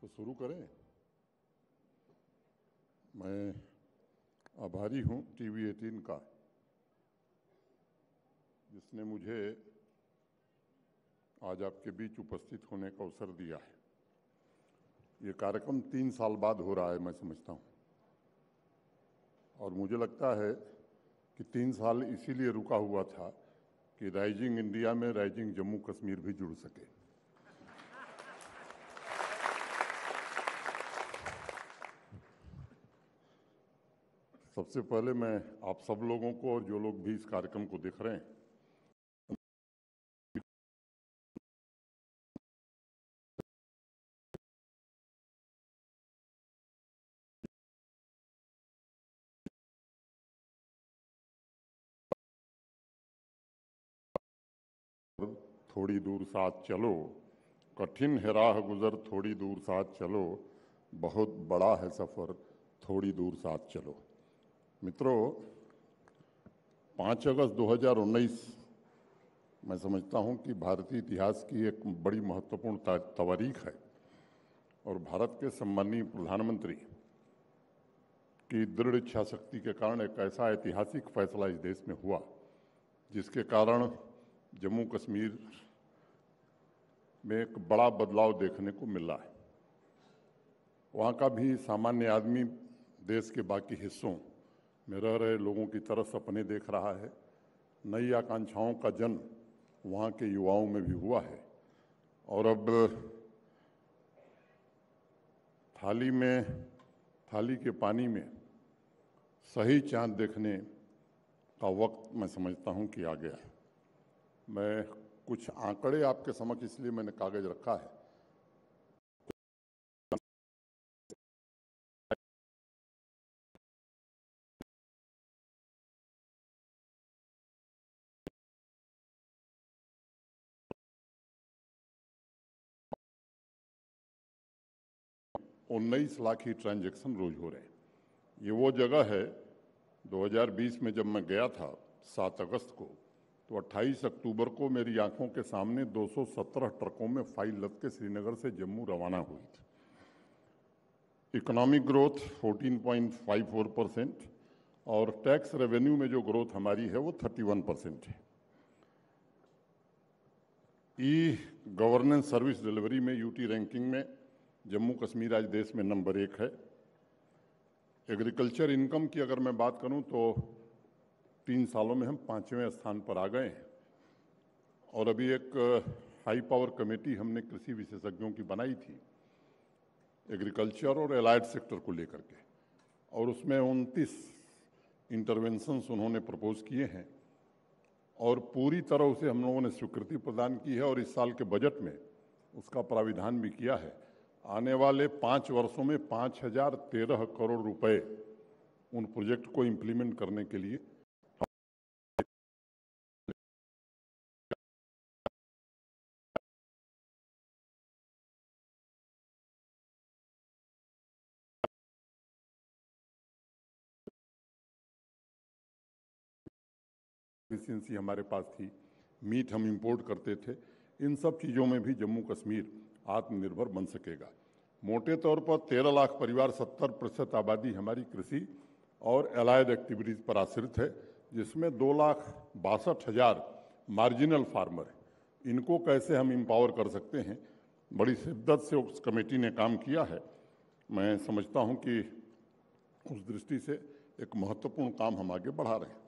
तो शुरू करें। मैं आभारी हूं टीवी 18 का, जिसने मुझे आज आपके बीच उपस्थित होने का अवसर दिया है। ये कार्यक्रम 3 साल बाद हो रहा है, मैं समझता हूं, और मुझे लगता है कि 3 साल इसीलिए रुका हुआ था कि राइजिंग इंडिया में राइजिंग जम्मू कश्मीर भी जुड़ सके। सबसे पहले मैं आप सब लोगों को और जो लोग भी इस कार्यक्रम को देख रहे हैं, थोड़ी दूर साथ चलो, कठिन है राह गुजर थोड़ी दूर साथ चलो, बहुत बड़ा है सफ़र थोड़ी दूर साथ चलो। मित्रों, 5 अगस्त 2019 मैं समझता हूं कि भारतीय इतिहास की एक बड़ी महत्वपूर्ण तारीख है, और भारत के सम्माननीय प्रधानमंत्री की दृढ़ इच्छा शक्ति के कारण एक ऐसा ऐतिहासिक फैसला इस देश में हुआ जिसके कारण जम्मू कश्मीर में एक बड़ा बदलाव देखने को मिला है। वहाँ का भी सामान्य आदमी देश के बाकी हिस्सों में रह रहे लोगों की तरह सपने देख रहा है। नई आकांक्षाओं का जन्म वहाँ के युवाओं में भी हुआ है, और अब थाली के पानी में सही चांद देखने का वक्त मैं समझता हूँ कि आ गया है। मैं कुछ आंकड़े आपके समक्ष इसलिए मैंने कागज रखा है। और 19 लाख ही ट्रांजैक्शन रोज हो रहे हैं। ये वो जगह है, 2020 में जब मैं गया था 7 अगस्त को, तो 28 अक्टूबर को मेरी आंखों के सामने 217 ट्रकों में फाइल लद के श्रीनगर से जम्मू रवाना हुई थी। इकोनॉमिक ग्रोथ 14.54% और टैक्स रेवेन्यू में जो ग्रोथ हमारी है वो 31% है। ई गवर्नेंस सर्विस डिलीवरी में यूटी रैंकिंग में जम्मू कश्मीर आज देश में नंबर 1 है। एग्रीकल्चर इनकम की अगर मैं बात करूं तो 3 सालों में हम 5वें स्थान पर आ गए हैं, और अभी एक हाई पावर कमेटी हमने कृषि विशेषज्ञों की बनाई थी एग्रीकल्चर और एलाइड सेक्टर को लेकर के, और उसमें 29 इंटरवेंशंस उन्होंने प्रपोज किए हैं, और पूरी तरह उसे हम लोगों ने स्वीकृति प्रदान की है, और इस साल के बजट में उसका प्राविधान भी किया है। आने वाले 5 वर्षों में 5013 करोड़ रुपए उन प्रोजेक्ट को इम्प्लीमेंट करने के लिए एफिशिएंसी हमारे पास थी, मीट हम इंपोर्ट करते थे। इन सब चीज़ों में भी जम्मू कश्मीर आत्मनिर्भर बन सकेगा। मोटे तौर पर 13 लाख परिवार, 70% आबादी हमारी कृषि और एलाइड एक्टिविटीज़ पर आश्रित है, जिसमें 2,62,000 मार्जिनल फार्मर है। इनको कैसे हम एम्पावर कर सकते हैं, बड़ी शिद्दत से उस कमेटी ने काम किया है। मैं समझता हूं कि उस दृष्टि से एक महत्वपूर्ण काम हम आगे बढ़ा रहे हैं।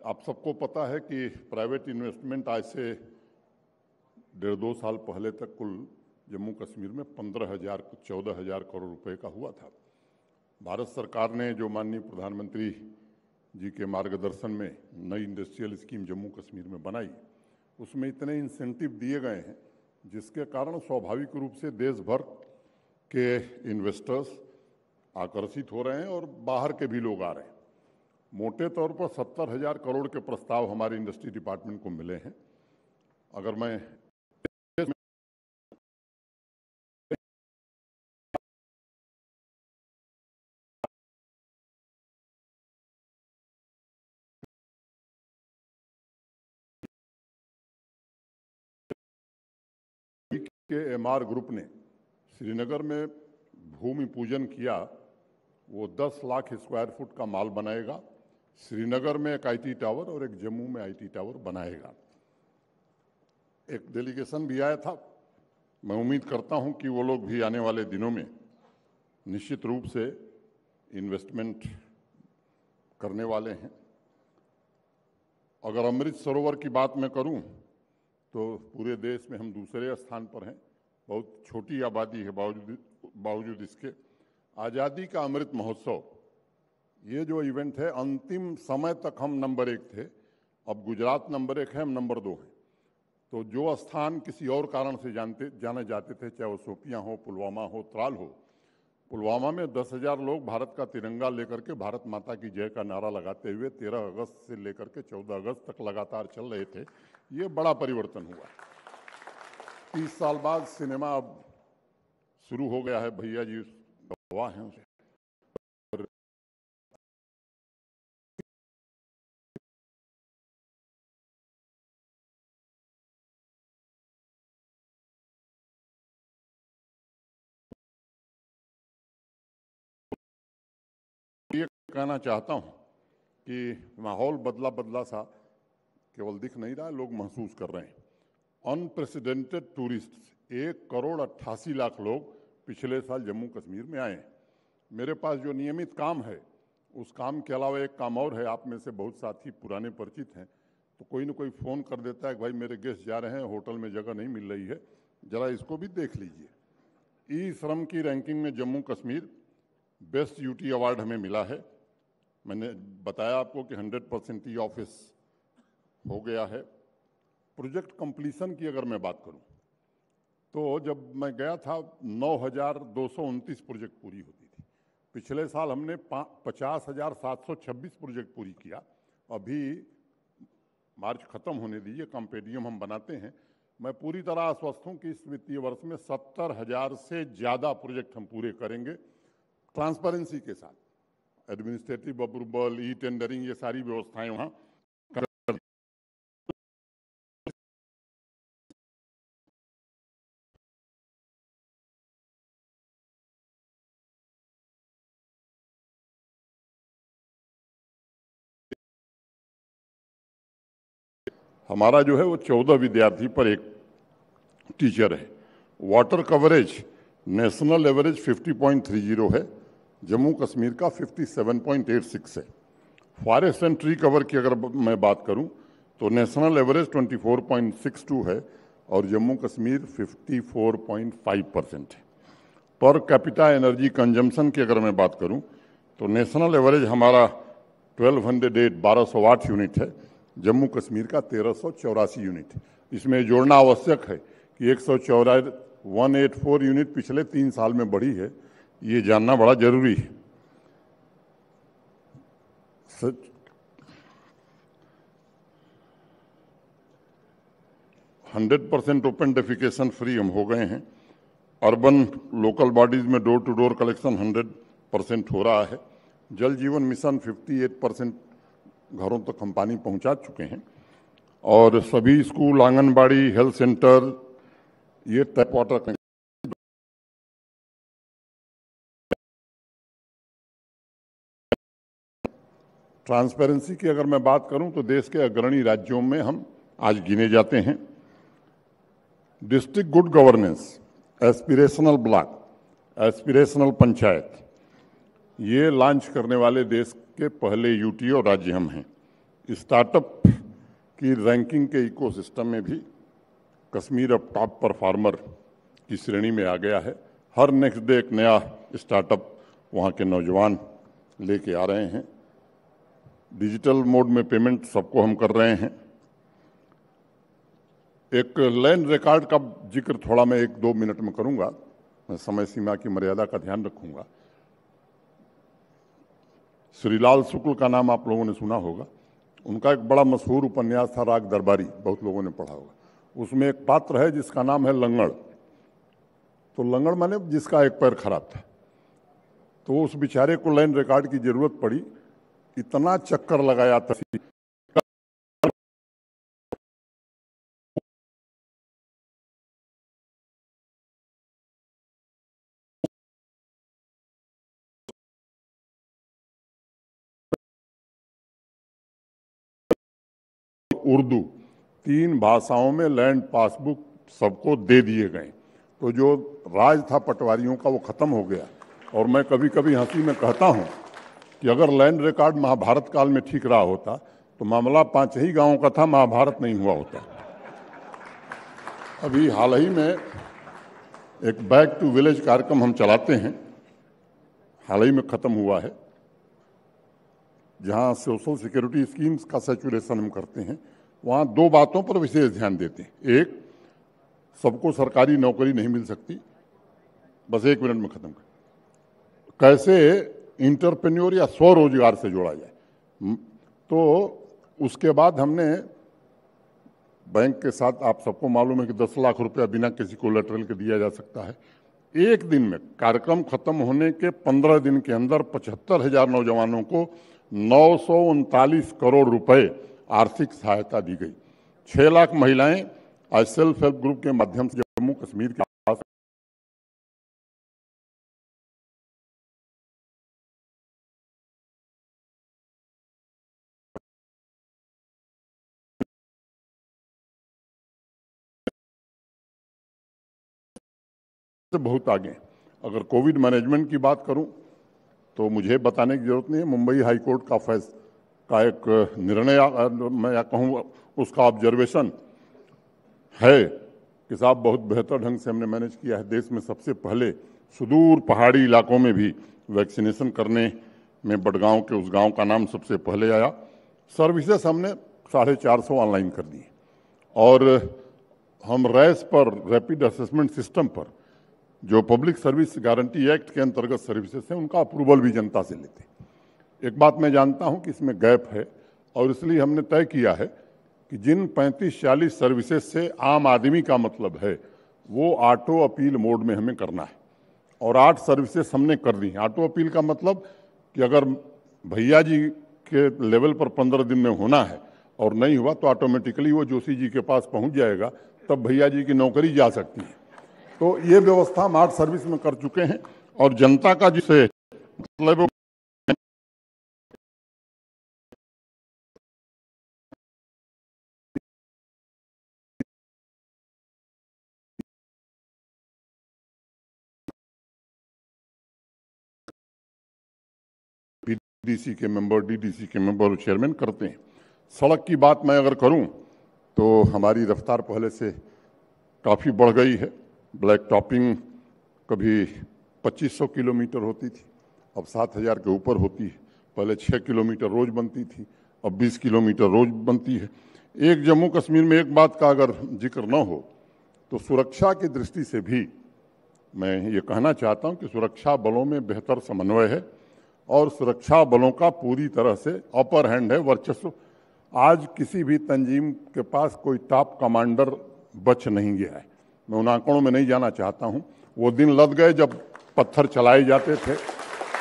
आप सबको पता है कि प्राइवेट इन्वेस्टमेंट आज से 1.5-2 साल पहले तक कुल जम्मू कश्मीर में 14,000 करोड़ रुपए का हुआ था। भारत सरकार ने जो माननीय प्रधानमंत्री जी के मार्गदर्शन में नई इंडस्ट्रियल स्कीम जम्मू कश्मीर में बनाई, उसमें इतने इंसेंटिव दिए गए हैं जिसके कारण स्वाभाविक रूप से देश भर के इन्वेस्टर्स आकर्षित हो रहे हैं और बाहर के भी लोग आ रहे हैं। मोटे तौर पर 70,000 करोड़ के प्रस्ताव हमारे इंडस्ट्री डिपार्टमेंट को मिले हैं। अगर मैं के एमआर ग्रुप ने श्रीनगर में भूमि पूजन किया, वो 10 लाख स्क्वायर फुट का माल बनाएगा। श्रीनगर में एक आईटी टावर और एक जम्मू में आईटी टावर बनाएगा। एक डेलीगेशन भी आया था। मैं उम्मीद करता हूं कि वो लोग भी आने वाले दिनों में निश्चित रूप से इन्वेस्टमेंट करने वाले हैं। अगर अमृत सरोवर की बात मैं करूं तो पूरे देश में हम दूसरे स्थान पर हैं। बहुत छोटी आबादी है, बावजूद इसके। आज़ादी का अमृत महोत्सव, ये जो इवेंट है, अंतिम समय तक हम नंबर 1 थे। अब गुजरात नंबर 1 है, हम नंबर 2 हैं। तो जो स्थान किसी और कारण से जाने जाते थे, चाहे वो शोपियां हो, पुलवामा हो, त्राल हो, पुलवामा में 10,000 लोग भारत का तिरंगा लेकर के भारत माता की जय का नारा लगाते हुए 13 अगस्त से लेकर के 14 अगस्त तक लगातार चल रहे थे। ये बड़ा परिवर्तन हुआ। 30 साल बाद सिनेमा अब शुरू हो गया है। भैया जी गवाह हैं उसे। ये कहना चाहता हूं कि माहौल बदला सा केवल दिख नहीं रहा है, लोग महसूस कर रहे हैं। अनप्रेसिडेंटेड टूरिस्ट 1,88,00,000 लोग पिछले साल जम्मू कश्मीर में आए हैं। मेरे पास जो नियमित काम है, उस काम के अलावा एक काम और है। आप में से बहुत साथी पुराने परिचित हैं, तो कोई न कोई फ़ोन कर देता है कि भाई मेरे गेस्ट जा रहे हैं, होटल में जगह नहीं मिल रही है, ज़रा इसको भी देख लीजिए। ई श्रम की रैंकिंग में Jammu Kashmir best UT award हमें मिला है। मैंने बताया आपको कि 100% ई ऑफिस हो गया है। प्रोजेक्ट कंप्लीशन की अगर मैं बात करूं तो जब मैं गया था 9,229 प्रोजेक्ट पूरी होती थी। पिछले साल हमने 50,726 प्रोजेक्ट पूरी किया। अभी मार्च खत्म होने दीजिए, कॉम्पेडियम हम बनाते हैं। मैं पूरी तरह आश्वस्त हूं कि इस वित्तीय वर्ष में 70,000 से ज़्यादा प्रोजेक्ट हम पूरे करेंगे, ट्रांसपेरेंसी के साथ। एडमिनिस्ट्रेटिव अप्रूवल, ई टेंडरिंग, ये सारी व्यवस्थाएं वहाँ हमारा जो है वो 14 विद्यार्थी पर एक टीचर है। वाटर कवरेज नेशनल एवरेज 50.30 है, जम्मू कश्मीर का 57.86 है। फॉरेस्ट एंड ट्री कवर की अगर मैं बात करूं तो नेशनल एवरेज 24.62 है और जम्मू कश्मीर 54.5% है। पर कैपिटा एनर्जी कंजम्पशन की अगर मैं बात करूं तो नेशनल एवरेज हमारा 1208 यूनिट है, जम्मू कश्मीर का 1384 यूनिट है। इसमें जोड़ना आवश्यक है कि 184 यूनिट पिछले 3 साल में बढ़ी है, ये जानना बड़ा जरूरी है। 100% ओपन डेफिकेशन फ्री हम हो गए हैं। अर्बन लोकल बॉडीज में डोर टू डोर कलेक्शन 100% हो रहा है। जल जीवन मिशन 58% घरों तक हम पानी पहुंचा चुके हैं और सभी स्कूल, आंगनबाड़ी, हेल्थ सेंटर ये टैप वाटर। ट्रांसपेरेंसी की अगर मैं बात करूं तो देश के अग्रणी राज्यों में हम आज गिने जाते हैं। District good governance, aspirational block, aspirational panchayat, ये लॉन्च करने वाले देश के पहले यूटी और राज्य हम हैं। स्टार्टअप की रैंकिंग के इकोसिस्टम में भी कश्मीर अब टॉप परफॉर्मर की श्रेणी में आ गया है। हर नेक्स्ट डे एक नया स्टार्टअप वहाँ के नौजवान लेके आ रहे हैं। डिजिटल मोड में पेमेंट सबको हम कर रहे हैं। एक लैंड रिकॉर्ड का जिक्र थोड़ा मैं 1-2 मिनट में करूंगा, मैं समय सीमा की मर्यादा का ध्यान रखूंगा। श्रीलाल शुक्ल का नाम आप लोगों ने सुना होगा। उनका एक बड़ा मशहूर उपन्यास था राग दरबारी, बहुत लोगों ने पढ़ा होगा। उसमें एक पात्र है जिसका नाम है लंगड़। तो लंगड़ माने जिसका एक पैर खराब था। तो उस बेचारे को लैंड रिकॉर्ड की जरूरत पड़ी, इतना चक्कर लगाया था। उर्दू 3 भाषाओं में लैंड पासबुक सबको दे दिए गए। तो जो राज था पटवारियों का वो खत्म हो गया। और मैं कभी कभी हंसी में कहता हूं कि अगर लैंड रिकॉर्ड महाभारत काल में ठीक रहा होता तो मामला 5 ही गांवों का था, महाभारत नहीं हुआ होता। अभी हाल ही में एक बैक टू विलेज कार्यक्रम हम चलाते हैं, हाल ही में खत्म हुआ है, जहां सोशल सिक्योरिटी स्कीम्स का सैचुरेशन हम करते हैं। वहां 2 बातों पर विशेष ध्यान देते हैं। एक, सबको सरकारी नौकरी नहीं मिल सकती, बस 1 मिनट में खत्म कर, कैसे इंटरप्रेन्योर या स्वरोजगार से जोड़ा जाए। तो उसके बाद हमने बैंक के साथ, आप सबको मालूम है कि 10 लाख रुपया बिना किसी कोलेटरल के दिया जा सकता है। 1 दिन में कार्यक्रम खत्म होने के 15 दिन के अंदर 75,000 नौजवानों को 939 करोड़ रुपए आर्थिक सहायता दी गई। 6 लाख महिलाएं आज सेल्फ हेल्प ग्रुप के माध्यम से जम्मू कश्मीर के पास से बहुत आगे। अगर कोविड मैनेजमेंट की बात करूं तो मुझे बताने की जरूरत नहीं है, मुंबई हाई कोर्ट का एक निर्णय, मैं या कहूँ उसका ऑब्जर्वेशन है कि साहब बहुत बेहतर ढंग से हमने मैनेज किया है। देश में सबसे पहले सुदूर पहाड़ी इलाकों में भी वैक्सीनेशन करने में बडगांव के उस गांव का नाम सबसे पहले आया। सर्विसेज हमने 450 ऑनलाइन कर दी और हम रैस पर, रैपिड असेसमेंट सिस्टम पर, जो पब्लिक सर्विस गारंटी एक्ट के अंतर्गत सर्विसेज हैं, उनका अप्रूवल भी जनता से लेते हैं। एक बात मैं जानता हूं कि इसमें गैप है और इसलिए हमने तय किया है कि जिन 35-40 सर्विसेज से आम आदमी का मतलब है वो ऑटो अपील मोड में हमें करना है और 8 सर्विसेज हमने कर दी। ऑटो अपील का मतलब कि अगर भैया जी के लेवल पर 15 दिन में होना है और नहीं हुआ तो ऑटोमेटिकली वो जोशी जी के पास पहुंच जाएगा, तब भैया जी की नौकरी जा सकती है। तो ये व्यवस्था हम 8 सर्विस में कर चुके हैं और जनता का जिसे मतलब पीडीसी के मेंबर, डीडीसी के मेंबर और चेयरमैन करते हैं। सड़क की बात मैं अगर करूं तो हमारी रफ्तार पहले से काफ़ी बढ़ गई है। ब्लैक टॉपिंग कभी 2500 किलोमीटर होती थी, अब 7000 के ऊपर होती है। पहले 6 किलोमीटर रोज बनती थी, अब 20 किलोमीटर रोज बनती है। एक जम्मू कश्मीर में एक बात का अगर जिक्र न हो तो सुरक्षा की दृष्टि से भी मैं ये कहना चाहता हूं कि सुरक्षा बलों में बेहतर समन्वय है और सुरक्षा बलों का पूरी तरह से अपर हैंड है, वर्चस्व। आज किसी भी तंजीम के पास कोई टॉप कमांडर बच नहीं गया है। मैं उन आंकड़ों में नहीं जाना चाहता हूं। वो दिन लद गए जब पत्थर चलाए जाते थे,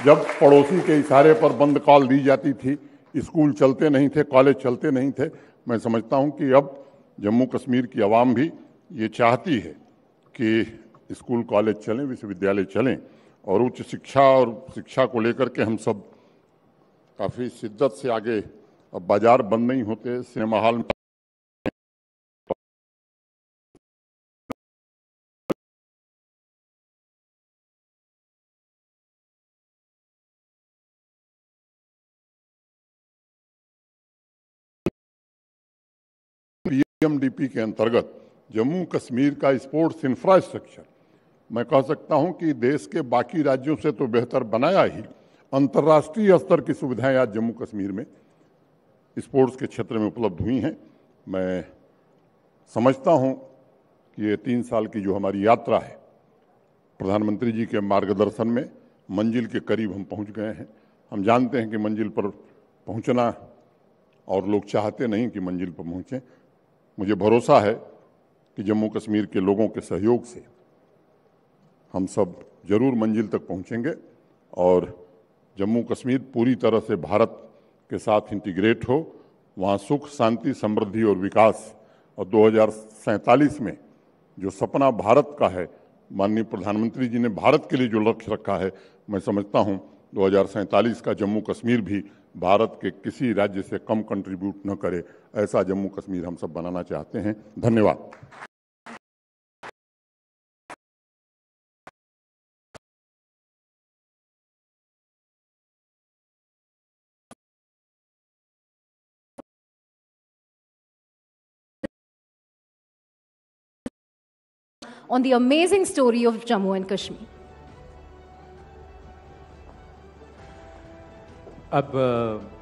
जब पड़ोसी के इशारे पर बंद कॉल दी जाती थी, स्कूल चलते नहीं थे, कॉलेज चलते नहीं थे। मैं समझता हूं कि अब जम्मू कश्मीर की आवाम भी ये चाहती है कि स्कूल कॉलेज चलें, विश्वविद्यालय चलें और उच्च शिक्षा और शिक्षा को लेकर के हम सब काफ़ी शिद्दत से आगे। अब बाजार बंद नहीं होते, सिनेमा हॉल में पीएमडीपी के अंतर्गत जम्मू कश्मीर का स्पोर्ट्स इंफ्रास्ट्रक्चर मैं कह सकता हूं कि देश के बाकी राज्यों से तो बेहतर बनाया ही। अंतर्राष्ट्रीय स्तर की सुविधाएं आज जम्मू कश्मीर में स्पोर्ट्स के क्षेत्र में उपलब्ध हुई हैं। मैं समझता हूं कि ये 3 साल की जो हमारी यात्रा है, प्रधानमंत्री जी के मार्गदर्शन में मंजिल के करीब हम पहुंच गए हैं। हम जानते हैं कि मंजिल पर पहुंचना और लोग चाहते नहीं कि मंजिल पर पहुंचें। मुझे भरोसा है कि जम्मू कश्मीर के लोगों के सहयोग से हम सब जरूर मंजिल तक पहुंचेंगे और जम्मू कश्मीर पूरी तरह से भारत के साथ इंटीग्रेट हो, वहाँ सुख, शांति, समृद्धि और विकास। और 2047 में जो सपना भारत का है, माननीय प्रधानमंत्री जी ने भारत के लिए जो लक्ष्य रखा है, मैं समझता हूँ 2047 का जम्मू कश्मीर भी भारत के किसी राज्य से कम कंट्रीब्यूट न करे, ऐसा जम्मू कश्मीर हम सब बनाना चाहते हैं। धन्यवाद। On the amazing story of Jammu and Kashmir. अब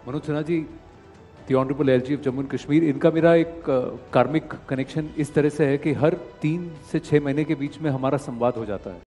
Manoj Sinha ji, the honourable LG of Jammu and Kashmir, इनका मेरा एक कार्मिक कनेक्शन इस तरह से है कि हर 3 से 6 महीने के बीच में हमारा संवाद हो जाता है।